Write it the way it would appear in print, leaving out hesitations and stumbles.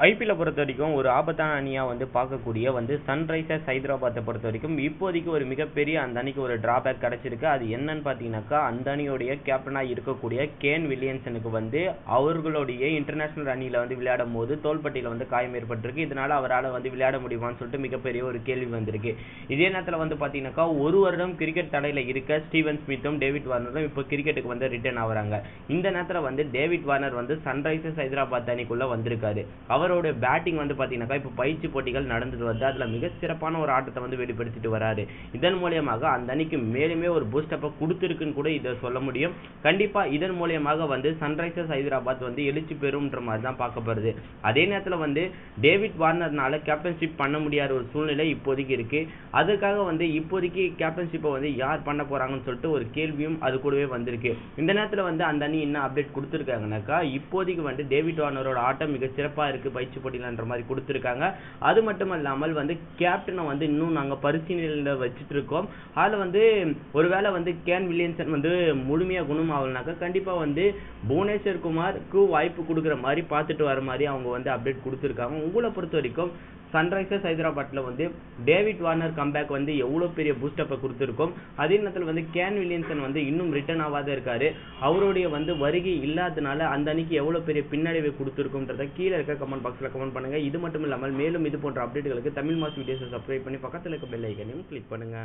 ஐபிஎல்லை பொறுத்த வரைக்கும் ஒரு ஆபத்தான அணியாக பார்க்கக்கூடிய சன்ரைசர்ஸ் ஹைதராபாத்தை பொறுத்த வரைக்கும் இப்போதைக்கு ஒரு மிகப்பெரிய அந்த அணிக்கு ஒரு டிராபேக் கிடைச்சிருக்கு. அது என்னன்னு பார்த்தீங்கன்னாக்கா, அந்த அணியோடைய கேப்டனாக இருக்கக்கூடிய கேன் வில்லியம்சனுக்கு அவர்களுடைய இன்டர்நேஷனல் அணியில் விளையாடும் போது தோள்பட்டியில் காயம் ஏற்பட்டிருக்கு. இதனால அவரால் விளையாட முடியுமான்னு சொல்லிட்டு மிகப்பெரிய ஒரு கேள்வி வந்திருக்கு. இதே நேரத்தில் பார்த்தீங்கன்னாக்கா, ஒரு வருடம் கிரிக்கெட் தடையில் இருக்க ஸ்டீவன் ஸ்மித்தும் டேவிட் வார்னரும் இப்போ கிரிக்கெட்டுக்கு ரிட்டர்ன் ஆகுறாங்க. இந்த நேரத்தில் டேவிட் வார்னர் சன்ரைசர்ஸ் ஹைதராபாத் அணிக்குள்ள வந்திருக்காரு. அவரோட பேட்டிங் பாத்தீங்கன்னா இப்ப பயிற்சி போட்டிகள் நடந்துட்டு வருது. அதுல மிக சிறப்பான ஒரு ஆட்டத்தை வெளிப்படுத்திட்டு வராரு. இதன் மூலமாக அந்த அணிக்கு மேலுமே ஒரு பூஸ்ட் அப் கொடுத்திருக்குன்னு கூட இதை சொல்ல முடியும். கண்டிப்பா இதன் மூலமாக சன்ரைசர்ஸ் ஹைதராபாத் எழுச்சி பெறும்ன்ற மாதிரி தான் பார்க்கப்படுது. அதே நேரத்தில் டேவிட் வார்னர்னால கேப்டன்ஷிப் பண்ண முடியாத ஒரு சூழ்நிலை இப்போதைக்கு இருக்கு. அதுக்காக இப்போதைக்கு கேப்டன்ஷிப்பை யார் பண்ண போறாங்கன்னு சொல்லிட்டு ஒரு கேள்வியும் அது கூடவே வந்திருக்கு. இந்த நேரத்தில் அந்த அணி என்ன அப்டேட் கொடுத்திருக்காங்கன்னாக்கா, இப்போதைக்கு டேவிட் வார்னரோட ஆட்டம் மிக சிறப்பா இருக்கு பயிற்சி போட்டியிலன்ற மாதிரி கொடுத்திருக்காங்க. அது மட்டும் இல்லாமல் கேப்டனை இன்னும் நாங்க பரிசீலனையில வச்சிட்டு இருக்கோம். அதுல ஒருவேளை கேன் வில்லியம்சன் முழுமையா குணம் ஆகலனாக்கா கண்டிப்பா புவனேஸ்வர் குமாருக்கு வாய்ப்பு கொடுக்குற மாதிரி பார்த்துட்டு வர மாதிரி அவங்க அப்டேட் கொடுத்திருக்காங்க. உங்களை பொறுத்த வரைக்கும் சன்ரைசர்ஸ் ஹைதராபாத்ல டேவிட் வார்னர் கம்பேக் எவ்வளவு பெரிய பூஸ்டப்பை கொடுத்திருக்கும். அதே நேரத்தில் கேன் வில்லியம்சன் இன்னும் ரிட்டர்ன் ஆகாத இருக்காரு. அவருடைய வருகை இல்லாதனால அந்த அணிக்கு எவ்வளவு பெரிய பின்னடைவை கொடுத்திருக்கும்ன்றத கீழே இருக்க கமெண்ட் பாக்ஸ்ல கமெண்ட் பண்ணுங்க. இது மட்டும் இல்லாமல் மேலும் இது போன்ற அப்டேட்டுகளுக்கு தமிழ் மாஸ் வீடியோஸை சப்ஸ்கிரைப் பண்ணி பக்கத்தில் இருக்க பெல் ஐக்கனையும் கிளிக் பண்ணுங்க.